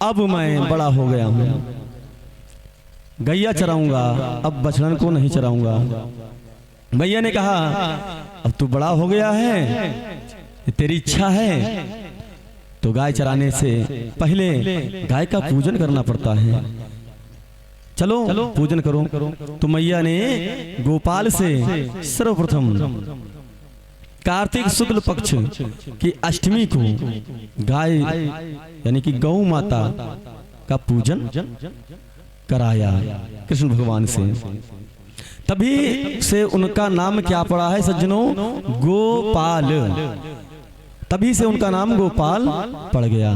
अब मैं बड़ा हो गया हूँ, गैया चराऊंगा, अब बछड़न को नहीं चराऊंगा। मैया ने कहा अब तू बड़ा हो गया है, तेरी इच्छा है तो गाय चराने से पहले गाय का पूजन करना पड़ता है, चलो पूजन करो। तो मैया ने गोपाल से सर्वप्रथम कार्तिक शुक्ल पक्ष की अष्टमी को गाय यानी कि गौ माता का पूजन कराया कृष्ण भगवान से। तभी से उनका नाम क्या पड़ा है सज्जनों, गोपाल। तभी से उनका नाम गोपाल पड़ गया।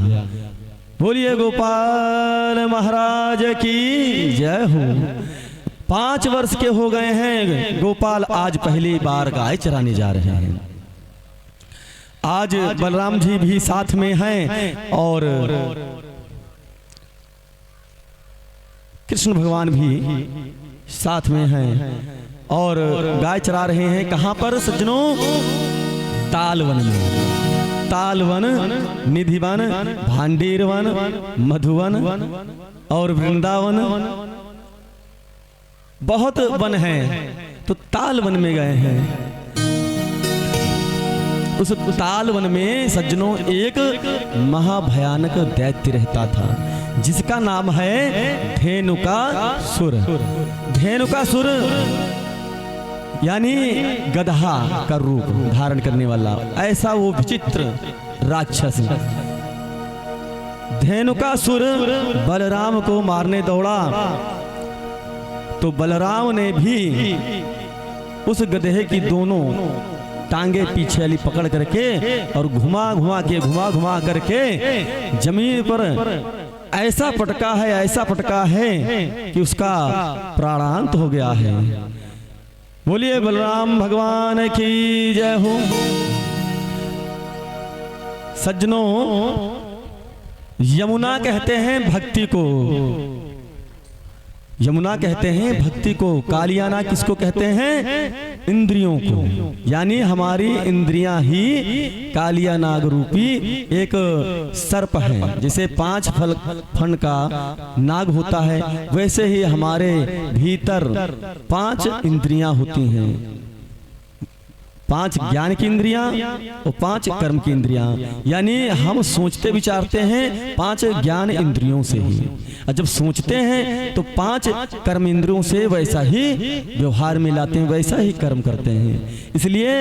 बोलिए गोपाल महाराज की जय हो। 5 वर्ष के हो गए हैं गोपाल, आज पहली बार गाय चराने जा रहे हैं। आज बलराम जी भी साथ में हैं और कृष्ण भगवान भी साथ में हैं और गाय चरा रहे हैं। कहां पर सज्जनों, तालवन में। तालवन, निधिवन, भांडीरवन, मधुवन और वृंदावन, बहुत वन हैं। तो तालवन में गए हैं। उस तालवन में सज्जनों एक महाभयानक दैत्य रहता था जिसका नाम है धेनुकासुर। धेनुकासुर यानी गधा का रूप धारण करने वाला ऐसा वो विचित्र राक्षस। धेनुकासुर बलराम को मारने दौड़ा तो बलराम ने भी उस गधे की दोनों टांगे पीछे वाली पकड़ करके और घुमा घुमा करके जमीन पर ऐसा पटका है, ऐसा पटका है कि उसका प्राणांत हो गया है। बोलिए बलराम भगवान की जय हो। सज्जनों, यमुना कहते हैं भक्ति को, यमुना कहते हैं भक्ति को। कालियाना किसको कहते हैं? इंद्रियों को। यानी हमारी इंद्रियां ही कालिया नाग रूपी एक सर्प है। जैसे 5 फन का नाग होता है वैसे ही हमारे भीतर 5 इंद्रियां होती हैं। 5 ज्ञान की इंद्रियां और 5 कर्म की इंद्रियां। यानी हम सोचते विचारते हैं 5 ज्ञान इंद्रियों से ही, और जब सोचते हैं तो 5 कर्म इंद्रियों से वैसा ही व्यवहार में लाते हैं, वैसा ही कर्म करते हैं। इसलिए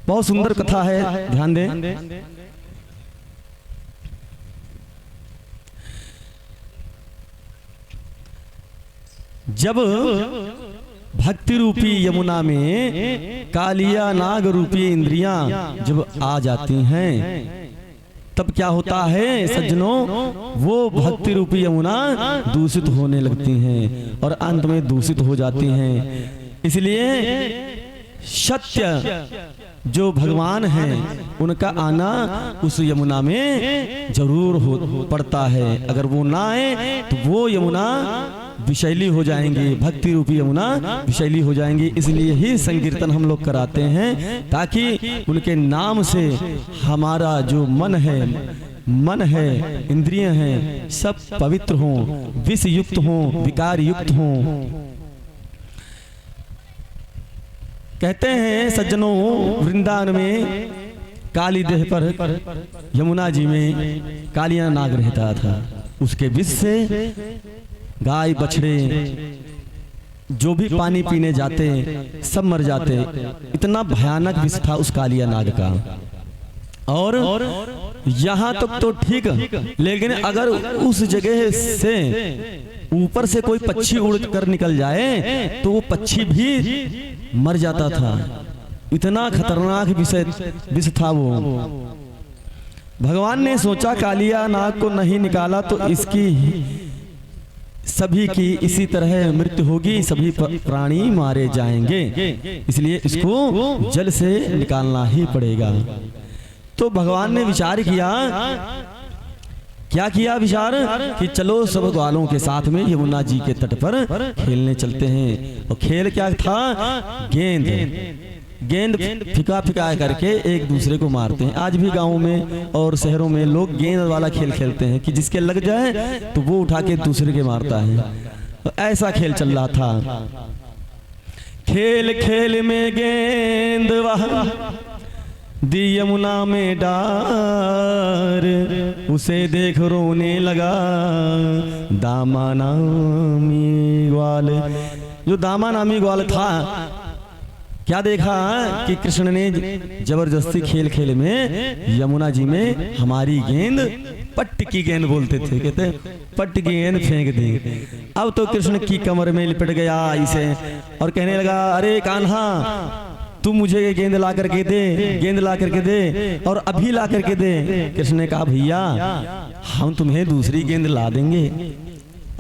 बहुत सुंदर कथा है, ध्यान दें। जब भक्ति रूपी यमुना में कालिया नाग रूपी इंद्रियां जब आ जाती हैं तब क्या होता है सज्जनों, वो भक्ति रूपी यमुना दूषित होने लगती हैं और अंत में दूषित हो जाती हैं। इसलिए सत्य जो भगवान हैं उनका आना उस यमुना में जरूर पड़ता है। अगर वो ना आए तो वो यमुना विषैली हो जाएंगी, भक्ति रूपी यमुना विषैली हो जाएंगी। इसलिए ही संकीर्तन हम लोग कराते हैं ताकि उनके नाम से हमारा जो मन है, इंद्रियां हैं, सब पवित्र हों, विष युक्त हों, विकार युक्त हों। कहते हैं सज्जनों, वृंदावन में काली देह पर यमुना जी में कालिया नाग रहता था। उसके विष से गाय बछड़े जो भी पानी पीने जाते सब मर जाते। इतना भयानक विष था उस कालिया नाग का। और यहाँ तक तो ठीक, लेकिन अगर उस जगह से ऊपर से कोई पक्षी उड़ कर निकल जाए तो वो पक्षी भी मर जाता था। इतना खतरनाक विष था वो। भगवान ने सोचा कालिया नाग को नहीं निकाला तो इसकी सभी की इसी तरह मृत्यु होगी, सभी प्राणी मारे जाएंगे, इसलिए इसको जल से निकालना ही पड़ेगा। तो भगवान ने विचार किया, क्या किया विचार कि चलो सब ग्वालों के साथ में यमुना जी के तट पर खेलने चलते हैं। और खेल क्या था? गेंद। गेंद फिका फिका करके एक दूसरे को मारते हैं। आज भी गाँव में और शहरों में लोग गेंद वाला खेल खेलते हैं कि जिसके लग जाए तो वो उठा के दूसरे के मारता है। तो ऐसा खेल चल रहा था। खेल खेल में गेंद वहाँ दी यमुना में डार, उसे देख रोने लगा दामा नामी ग्वाल। जो दामा नामी ग्वाल था, क्या देखा कि कृष्ण ने जबरदस्ती खेल खेल में यमुना जी में हमारी गेंद, पट्ट की गेंद बोलते थे, कहते पट्ट की गेंद फेंक दी। अब तो कृष्ण की कमर में लिपट गया इसे और कहने लगा, अरे कान्हा तू मुझे गेंद ला करके दे, गेंद ला करके दे, और अभी ला करके दे। कृष्ण ने कहा, भैया हम तुम्हें दूसरी गेंद ला देंगे,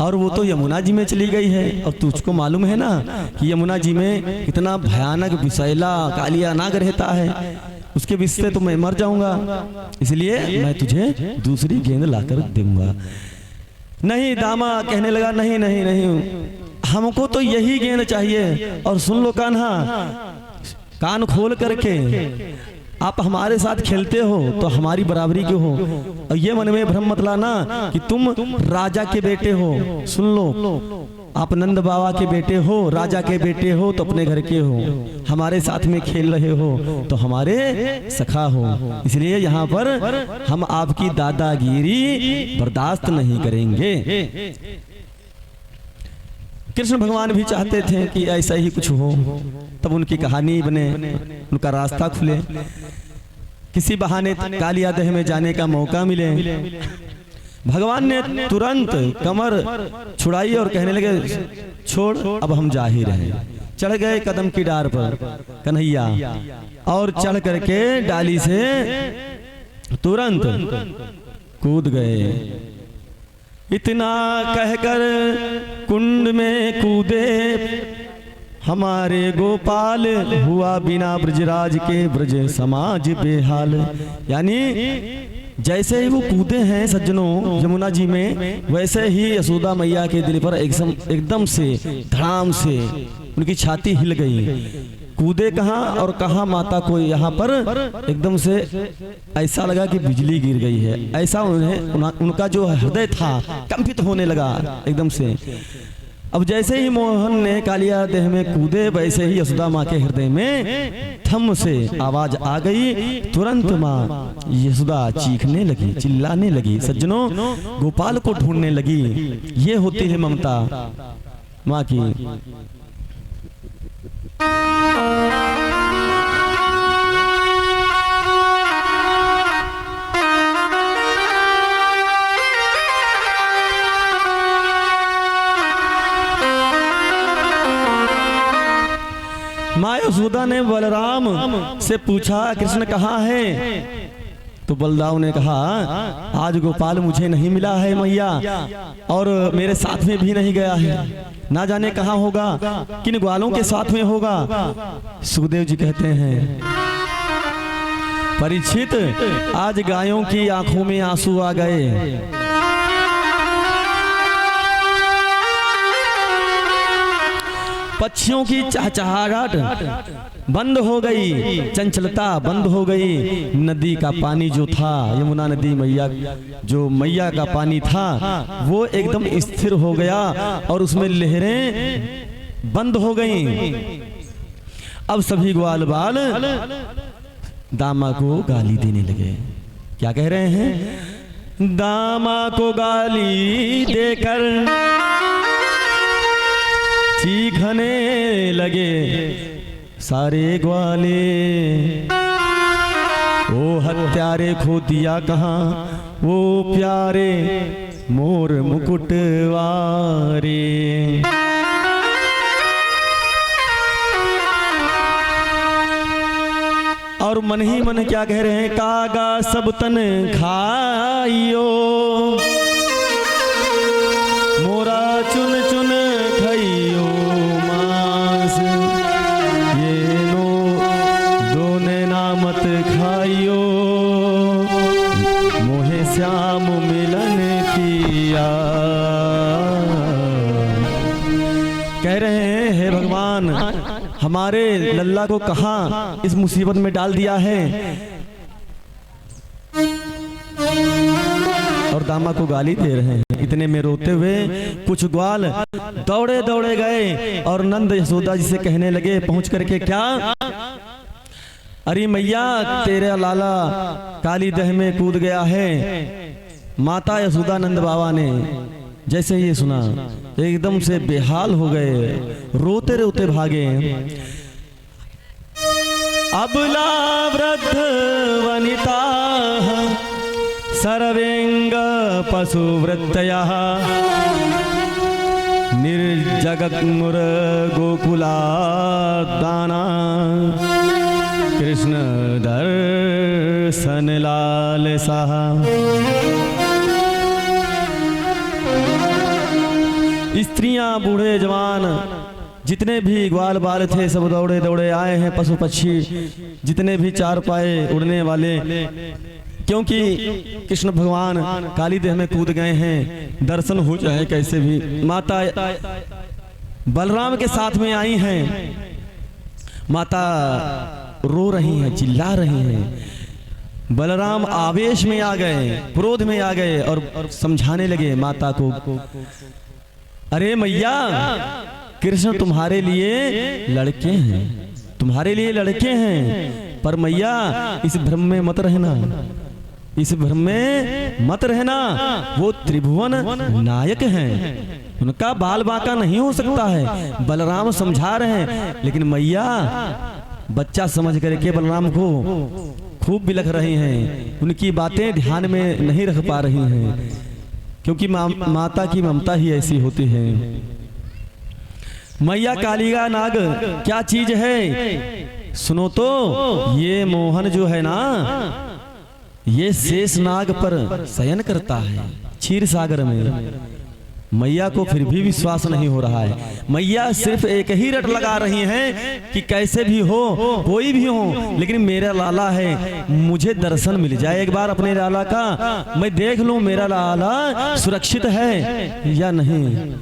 और वो तो यमुना जी में चली गई है, और तुझको मालूम है ना कि यमुना जी में कितना भयानक विषैला कालिया नाग रहता है, उसके विष से तो मैं मर जाऊंगा, इसलिए मैं तुझे दूसरी गेंद लाकर दूंगा। नहीं, दामा कहने लगा, नहीं नहीं नहीं, हमको तो यही गेंद चाहिए। और सुन लो कान्हा, कान खोल करके आप हमारे साथ खेलते हो तो हमारी बराबरी क्यों हो, और ये मन में भ्रम मत लाना कि तुम राजा के बेटे हो। सुन लो, आप नंद बाबा के बेटे हो, राजा के बेटे हो तो अपने घर के हो, हमारे साथ में खेल रहे हो तो हमारे सखा हो, इसलिए यहाँ पर हम आपकी दादागिरी बर्दाश्त नहीं करेंगे। कृष्ण भगवान भी चाहते थे कि ऐसा ही कुछ हो, तब उनकी कहानी बने, उनका रास्ता खुले, किसी बहाने कालिया दह में जाने का मौका मिले। भगवान ने तुरंत कमर छुड़ाई और कहने लगे, छोड़, अब हम जा ही रहे। चढ़ गए कदम की डार पर कन्हैया, और चढ़ करके डाली से तुरंत कूद गए। इतना कहकर कुंड में कूदे हमारे गोपाल, हुआ बिना ब्रजराज के ब्रज समाज बेहाल। यानी जैसे ही वो कूदे हैं सज्जनों यमुना जी में, वैसे ही यशोदा मैया के दिल पर एकदम से धड़ाम से उनकी छाती हिल गई। कूदे कहाँ और कहाँ माता को यहाँ पर एकदम से ऐसा लगा कि बिजली गिर गई है, ऐसा उनका जो हृदय था कंपित होने लगा एकदम से। अब जैसे ही मोहन ने कालिया देह में कूदे, वैसे ही यशोदा माँ के हृदय में थम से आवाज आ गई। तुरंत माँ यशोदा चीखने लगी, चिल्लाने लगी, सज्जनों गोपाल को ढूंढने लगी। ये होती है ममता माँ की। माँ यशोदा ने बलराम से पूछा, कृष्ण कहाँ है? तो बलदाव ने कहा, आज गोपाल मुझे नहीं मिला है मैया, और मेरे साथ में भी नहीं गया है, ना जाने कहाँ होगा, किन ग्वालों के साथ में होगा। सुखदेव जी कहते हैं, परीक्षित आज गायों की आंखों में आंसू आ गए। पक्षियों की चहचहाहट बंद हो गई, चंचलता बंद हो गई। नदी का पानी जो था, यमुना नदी मैया जो मैया का पानी था, वो एकदम स्थिर हो गया और उसमें लहरें बंद हो गईं। अब सभी ग्वाल बाल दामा को गाली देने लगे। क्या कह रहे हैं? दामा को गाली देकर चीखने लगे सारे ग्वाले, ओ हत्यारे खो दिया कहाँ वो प्यारे मोर मुकुटवारे। और मन ही मन क्या कह रहे हैं? कागा सब तन खाइयो, मोरा चुन चुन खाइयो मांस, ये नो दोने नामत खाइयो, मोहे श्याम मिलन किया। कह रहे हैं, हे भगवान हमारे लल्ला को कहाँ इस मुसीबत में डाल दिया है। और दामा को गाली दे रहे हैं। इतने में रोते हुए कुछ ग्वाल दौड़े दौड़े गए और नंद यशोदा जी से कहने लगे पहुंच करके, क्या अरे मैया तेरा लाला काली दह में कूद गया है। माता यशोदा नंद बाबा ने जैसे ये सुना एकदम से बेहाल हो गए, रोते रोते भागे। अबला वृद्ध वनिता सर्वेंग पशुवृत्तयः निर्जगमुर गोकुलादाना कृष्ण दर्शन लालसा। स्त्रियां बूढ़े जवान जितने भी ग्वाल बाल थे सब दौड़े दौड़े आए हैं। पशु पक्षी जितने भी चार पाए उड़ने वाले, क्योंकि कृष्ण भगवान काली देह में कूद गए हैं, दर्शन हो जाए कैसे भी। माता बलराम के साथ में आई हैं। माता रो रही हैं, चिल्ला रही हैं। बलराम आवेश में आ गए, क्रोध में आ गए और समझाने लगे माता को, अरे मैया कृष्ण तुम्हारे लिए लड़के हैं, तुम्हारे लिए लड़के हैं, पर मैया इस भ्रम में मत रहना, इस भ्रम में मत रहना। वो त्रिभुवन नायक हैं, उनका बाल बांका नहीं हो सकता है। बलराम समझा रहे हैं, लेकिन मैया बच्चा समझ करके बलराम को खूब बिलख रही हैं। उनकी बातें ध्यान में नहीं रख पा रही हैं, क्योंकि माता की ममता ही ऐसी होती है। मैया कालिका नाग क्या चीज है सुनो तो। ये मोहन जो है ना, ये शेष नाग पर शयन करता है क्षीर सागर में। मैया को फिर भी विश्वास नहीं हो रहा है। मैया सिर्फ एक ही रट लगा रही हैं कि कैसे भी हो, कोई भी हो, लेकिन मेरा लाला है, मुझे दर्शन मिल जाए एक बार अपने लाला का, मैं देख लूं मेरा लाला सुरक्षित है या नहीं।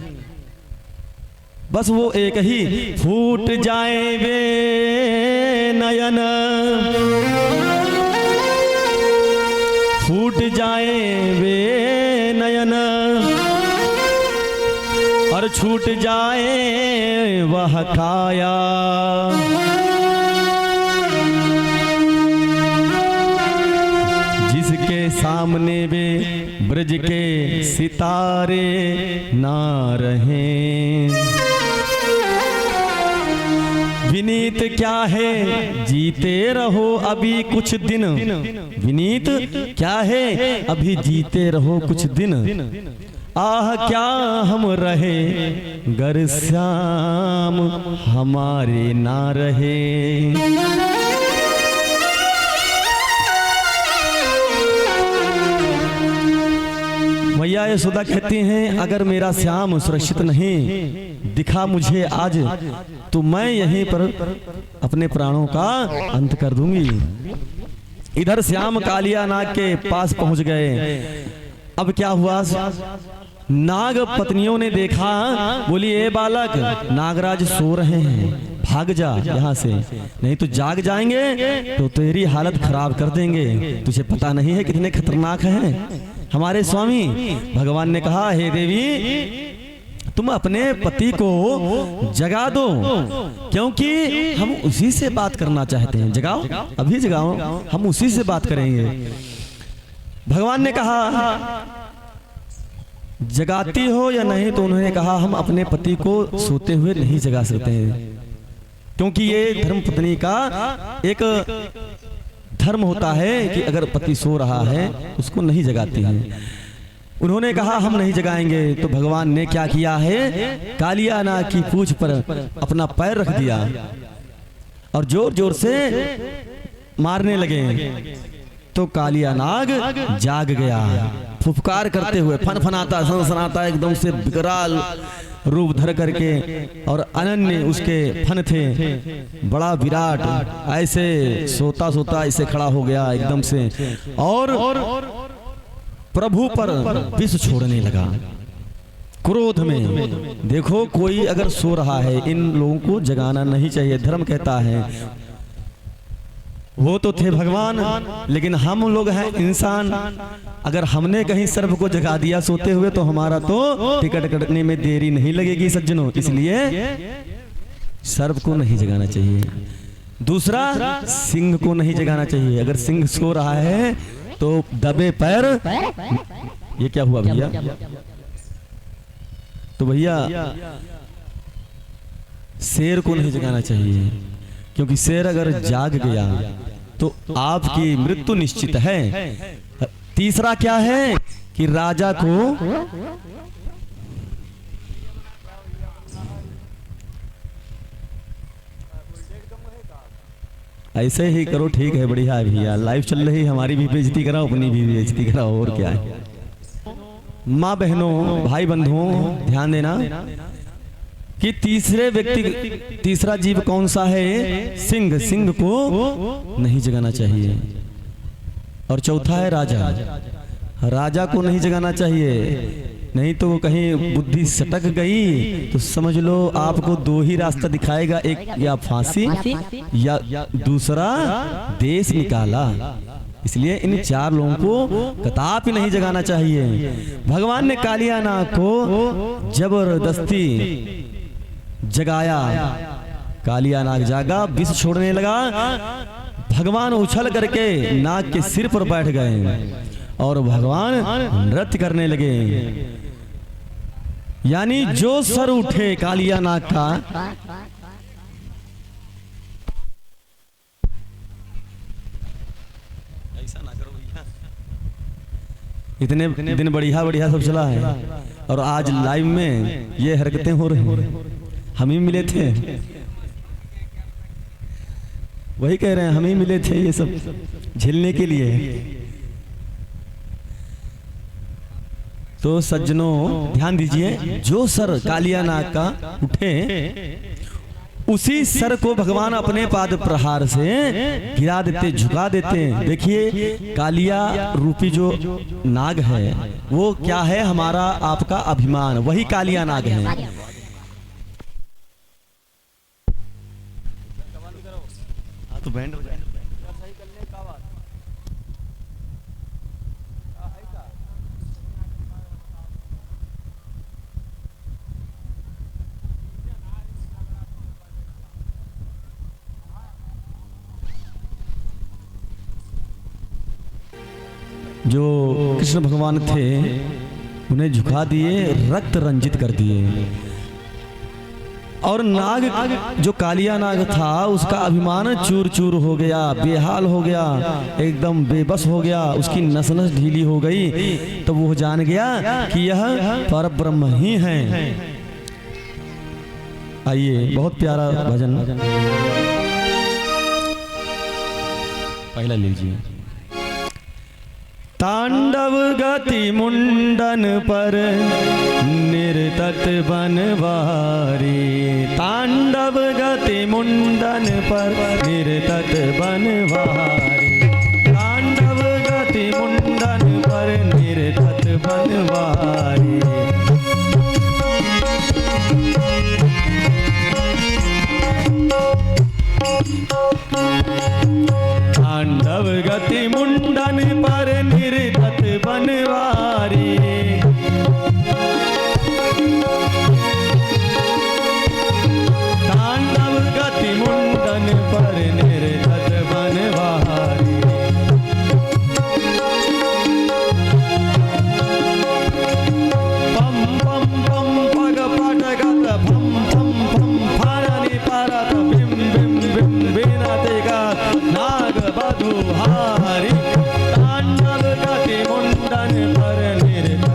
बस वो एक ही, फूट जाए वे नयन, फूट जाए वे नयन, और छूट जाए वह काया। जिसके सामने वे ब्रज के सितारे ना रहें। विनीत क्या है जीते रहो अभी कुछ दिन, विनीत क्या है अभी जीते रहो कुछ दिन। आह क्या हम रहे गर श्याम हमारे ना रहे। मैया यशोदा कहती हैं, अगर मेरा श्याम सुरक्षित नहीं दिखा मुझे आज, तो मैं यहीं पर अपने प्राणों का अंत कर दूंगी। इधर श्याम कालिया नाग के पास पहुंच गए। अब क्या हुआ, नाग पत्नियों ने देखा, बोली ए बालक, नागराज सो रहे हैं, भाग जा यहाँ से, नहीं तो जाग जाएंगे तो तेरी हालत खराब कर देंगे। तुझे पता नहीं है कितने खतरनाक हैं हमारे स्वामी। भगवान ने कहा, हे देवी तुम अपने पति को जगा दो, क्योंकि हम उसी से बात करना चाहते हैं। जगाओ, अभी जगाओ, हम उसी से बात करेंगे। भगवान ने कहा, जगाती हो या नहीं, तो उन्होंने कहा, हम अपने पति को सोते हुए नहीं जगा सकते हैं, क्योंकि ये धर्म पत्नी का एक धर्म होता है कि अगर पति सो रहा है उसको नहीं जगाती है। उन्होंने कहा हम नहीं जगाएंगे। तो भगवान ने क्या किया है, कालिया नाग की पूंछ पर अपना पैर रख दिया और जोर जोर से मारने लगे। तो कालिया नाग जाग गया, फुफकार करते हुए, फनफनाता सनसनाता एकदम से विकराल रूप धर करके, और अनन्य उसके फन थे, बड़ा विराट, ऐसे सोता सोता ऐसे खड़ा हो गया एकदम से, और प्रभु पर विष छोड़ने लगा। क्रोध में। देखो कोई अगर सो रहा है, इन लोगों को जगाना नहीं चाहिए। धर्म कहता है, वो तो थे भगवान, लेकिन हम लोग हैं इंसान। अगर हमने कहीं सर्प को जगा दिया सोते हुए तो हमारा तो टिकट कटने में देरी नहीं लगेगी सज्जनों। इसलिए सर्प को नहीं जगाना चाहिए। दूसरा, सिंह को नहीं जगाना चाहिए। अगर सिंह सो रहा है तो दबे पैर, ये क्या हुआ भैया? तो भैया शेर को नहीं जगाना चाहिए, क्योंकि शेर अगर जाग गया तो आपकी मृत्यु निश्चित है। तीसरा क्या है कि राजा को ऐसे ही करो, ठीक है, बढ़िया है भैया। लाइव चल रही, हमारी भी बेइज्जती कराओ, अपनी भी बेइज्जती कराओ, और क्या है। माँ बहनों, भाई बंधुओं, ध्यान देना कि तीसरे व्यक्ति, तीसरा जीव कौन सा है? सिंह। सिंह को नहीं जगाना चाहिए। और चौथा है राजा। राजा को नहीं जगाना चाहिए, नहीं तो कहीं बुद्धि सटक गई तो समझ लो आपको दो ही रास्ता दिखाएगा, एक या फांसी या दूसरा देश निकाला। इसलिए इन चार लोगों को कदापि नहीं जगाना चाहिए। भगवान ने कालिया नाग को जबरदस्ती जगाया, कालिया नाग जागा, विष छोड़ने लगा। भगवान उछल करके नाग के सिर पर बैठ गए और भगवान नृत्य करने लगे। यानी जो सर उठे कालिया नाग का, ऐसा ना करो भैया। इतने दिन बढ़िया बढ़िया सब चला है और आज लाइव में ये हरकतें हो रही हैं। हम ही मिले थे, वही कह रहे हैं, हम ही मिले थे ये सब झेलने के लिए। तो सज्जनों ध्यान दीजिए, जो सर कालिया नाग का उठे उसी सर को भगवान अपने पाद प्रहार से गिरा देते, झुका देते। देखिए कालिया रूपी जो नाग है वो क्या है? हमारा आपका अभिमान, वही कालिया नाग है। तो बैंड हो जाए। जो कृष्ण भगवान थे उन्हें झुका दिए, रक्त रंजित कर दिए। और नाग, जो कालिया नाग था, उसका अभिमान चूर चूर हो गया, बेहाल हो गया, एकदम बेबस हो गया, उसकी नस नस ढीली हो गई। तो वो जान गया कि यह परब्रह्म ही है। आइए, बहुत प्यारा भजन पहला लीजिए। तांडव गति मुंडन पर निर्तत बनवारी, तांडव गति मुंडन पर निर्तत बनवारी, तांडव गति मुंडन पर निर्तत बनवारी। तांडव गति मुंडन पर निर्तत बनवारी, तांडव गति मुंडन पर निर्तत बनवारी। पम पम पम पग पटगत भम भम भम फारनि परत बिम बिम बिम बिनते का नाग बधु हारी, तांडव गति मुंडन पर निर्तत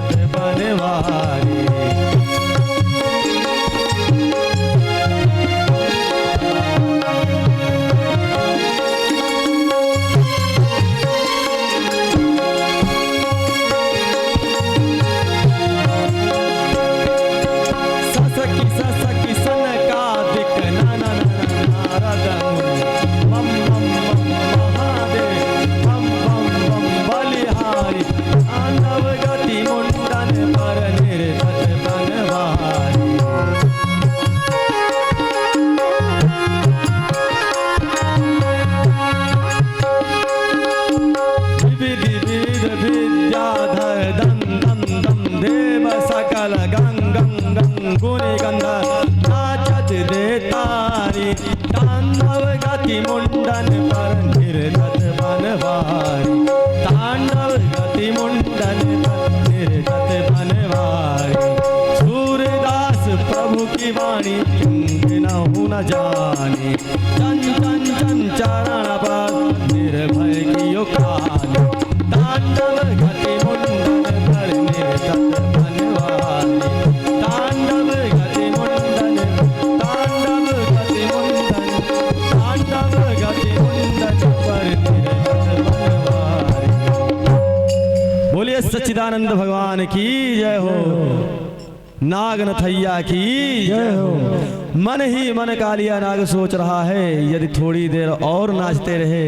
गति मुंडन पर निर्गत बनवारी, तांडव गति मुंडन पर निर्गत बनवारी। सूरदास प्रभु की वाणी किंगनहु न जाने, चन चन चन चरण पर निर्भय कियो खानी। तांडव गति मुंडन पर निर्गत बनवारी, तांडव गति मुंडन, तांडव गति मुंडन, तांडव गति मुंडन पर निर्गत बनवारी। बोलिए सच्चिदानंद भगवान की जय हो, नागनथैया की जय हो। मन ही मन कालिया नाग सोच रहा है, यदि थोड़ी देर और नाचते रहे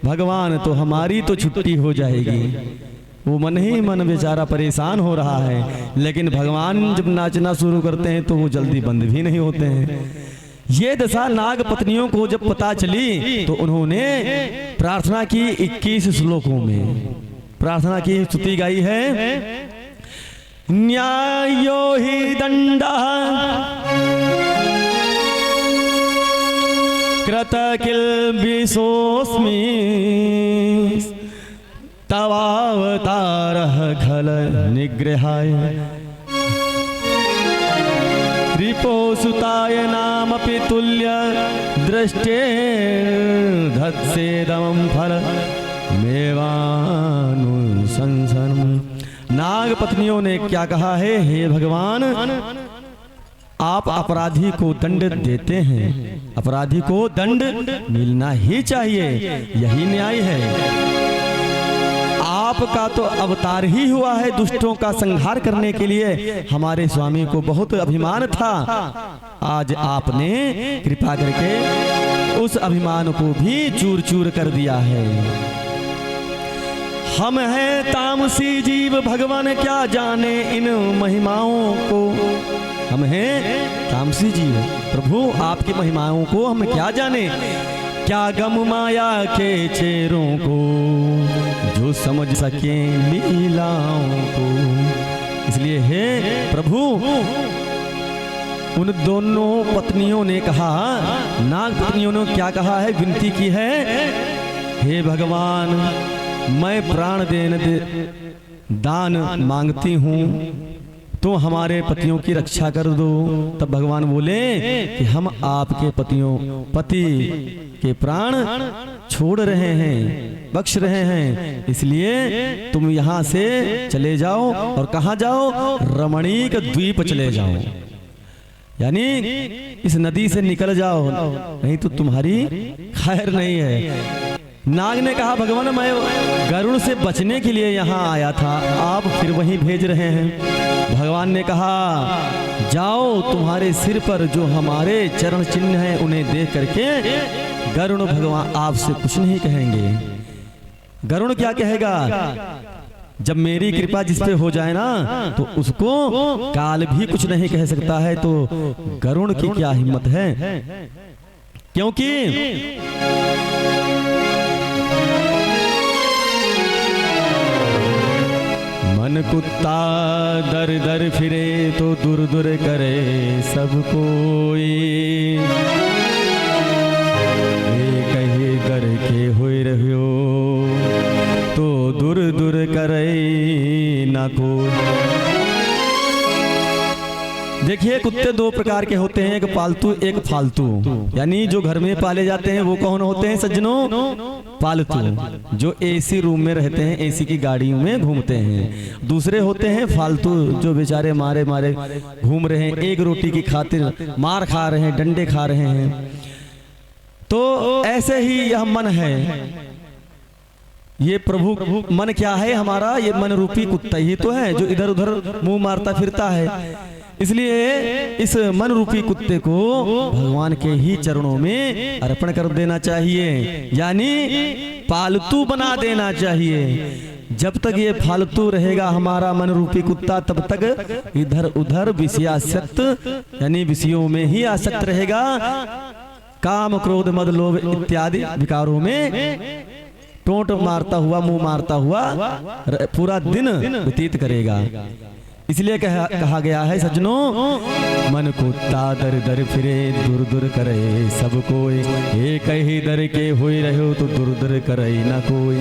भगवान तो हमारी तो छुट्टी हो जाएगी। वो मन ही मन बेचारा परेशान हो रहा है, लेकिन भगवान जब नाचना शुरू करते हैं तो वो जल्दी बंद भी नहीं होते हैं। ये दशा नाग पत्नियों को जब पता चली तो उन्होंने प्रार्थना की 21 श्लोकों में प्रार्थना की, स्तुति गाई है। न्यायो हि दंडः कृतकिल्बिषोऽस्मि, तवावतारः खल निग्रहाय, रिपोसुताय नामपि तुल्य दृष्टेर्धत्सेदमं फल मेवानुशंसनम्। नाग पत्नियों ने क्या कहा है, हे भगवान आप अपराधी को दंड देते हैं, अपराधी को दंड मिलना ही चाहिए, यही न्याय है। आपका तो अवतार ही हुआ है दुष्टों का संहार करने के लिए, हमारे स्वामी को बहुत अभिमान था, आज आपने कृपा करके उस अभिमान को भी चूर चूर कर दिया है। हम हैं तामसी जीव, भगवान क्या जाने इन महिमाओं को। हम हैं तामसी जीव, प्रभु आपकी महिमाओं को हम क्या जाने। क्या गम माया के चेहरों को जो समझ सके लीलाओं को। इसलिए हे प्रभु उन दोनों पत्नियों ने कहा, नाग पत्नियों ने क्या कहा है, विनती की है, हे भगवान मैं प्राण दान मांगती हूँ तो हमारे पतियों की रक्षा कर दो। तब भगवान बोले कि हम आपके पति के प्राण छोड़ रहे हैं, बख्श रहे हैं, इसलिए तुम यहाँ से चले जाओ। और कहाँ जाओ, रमणीक द्वीप चले जाओ, यानी इस नदी से निकल जाओ, नहीं तो तुम्हारी खैर नहीं है। नाग ने कहा भगवान मैं गरुड़ से बचने के लिए यहाँ आया था, आप फिर वहीं भेज रहे हैं। भगवान ने कहा जाओ, तुम्हारे सिर पर जो हमारे चरण चिन्ह हैं उन्हें देख करके गरुड़ भगवान आपसे कुछ नहीं कहेंगे। गरुड़ क्या कहेगा, जब मेरी कृपा जिस पे हो जाए ना तो उसको काल भी कुछ नहीं कह सकता है। तो गरुड़ की क्या हिम्मत है, क्योंकि मन कुत्ता दर दर फिरे तो दूर दूर करे सब कोई, कहे दर के हुए रहो तो दूर दूर करे ना कोई। देखिए कुत्ते दो प्रकार के होते हैं, एक पालतू एक फालतू। यानी जो घर में पाले जाते हैं वो कौन होते हैं सज्जनों, पालतू, जो एसी रूम में रहते हैं, एसी की गाड़ियों में घूमते हैं। दूसरे होते हैं फालतू, जो बेचारे मारे मारे घूम रहे हैं, एक रोटी की खातिर मार खा रहे हैं, डंडे खा रहे हैं। तो ऐसे ही यह मन है, ये प्रभु मन क्या है हमारा, ये मन रूपी कुत्ता ही तो है जो इधर उधर मुंह मारता फिरता है। इसलिए इस मन रूपी कुत्ते को भगवान के ही चरणों में अर्पण कर देना चाहिए, यानी पालतू बना देना चाहिए। जब तक ये फालतू रहेगा हमारा मन रूपी कुत्ता, तब तक इधर उधर विषयासक्त यानी विषयों में ही आसक्त रहेगा, काम क्रोध मद लोभ इत्यादि विकारों में टोंट मारता हुआ, मुंह मारता हुआ पूरा दिन व्यतीत करेगा। इसलिए कहा गया है सज्जनों, मन कुत्ता दर दर फिरे दूर दूर करे सब कोई, एक ही दर के हुई रहो तो दूर दूर करे ना कोई।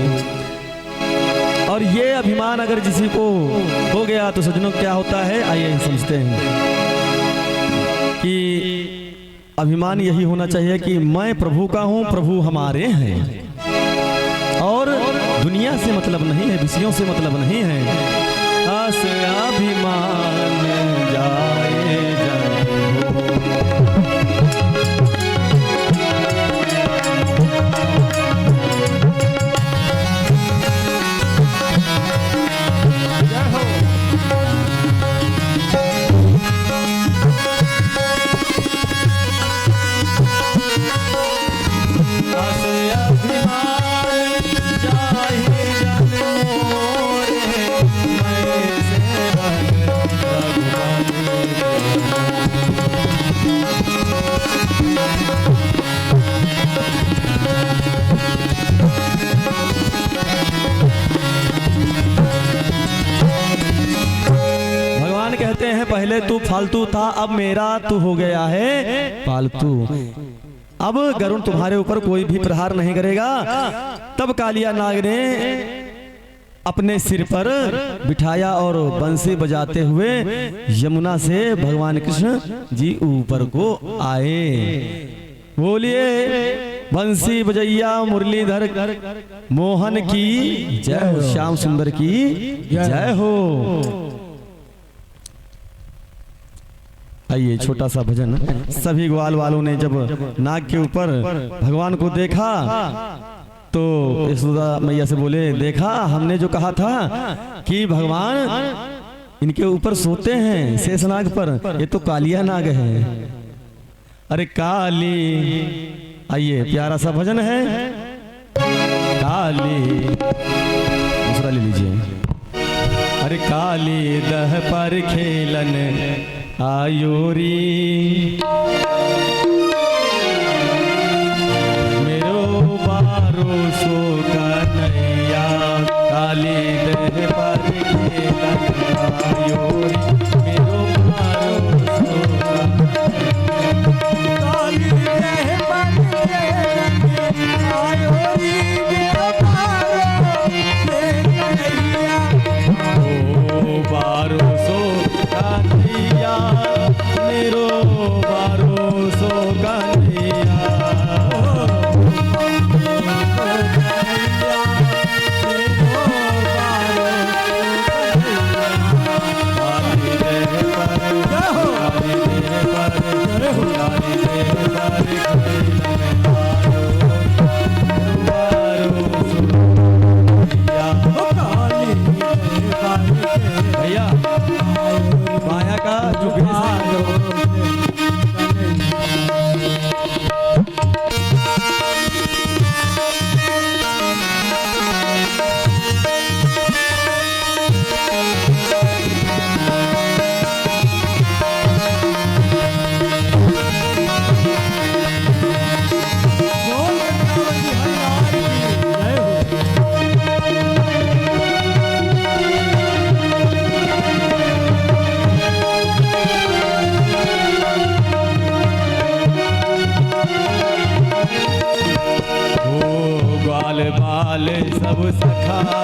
और ये अभिमान अगर किसी को हो गया तो सज्जनों क्या होता है, आइए समझते हैं कि अभिमान यही होना चाहिए कि मैं प्रभु का हूँ, प्रभु हमारे हैं, और दुनिया से मतलब नहीं है, विषयों से मतलब नहीं है। आस अभिमान जाए पहले तू फालतू था, अब मेरा तू हो गया है पालतू। अब गरुण तुम्हारे ऊपर कोई भी प्रहार नहीं करेगा। तब कालिया नाग ने अपने सिर पर बिठाया और बंसी बजाते हुए यमुना से भगवान कृष्ण जी ऊपर को आए। बोलिए बंसी बजैया मुरलीधर मोहन की जय हो, श्याम सुंदर की जय हो। आइए छोटा सा भजन। सभी ग्वाल वालों ने जब नाग के ऊपर भगवान को देखा तो यशोदा मैया से बोले, देखा हमने जो कहा था कि भगवान इनके ऊपर सोते हैं शेषनाग पर, ये तो कालिया नाग है। अरे काली, आइए प्यारा सा भजन है। काली, दूसरा ले लीजिए। अरे काली दह पर खेलन आयोरी, मेरो बारो सो कन्हैया, काली दह पर खेलन आयोरी, मेरो बारो सो काली दह पर खेलन आयोरी, मेरो बारो कन्हैया, ओ बारो सो कन्हैया, मेरो बारो सो कन्हैया, भैया माया का जो बाल सब सखा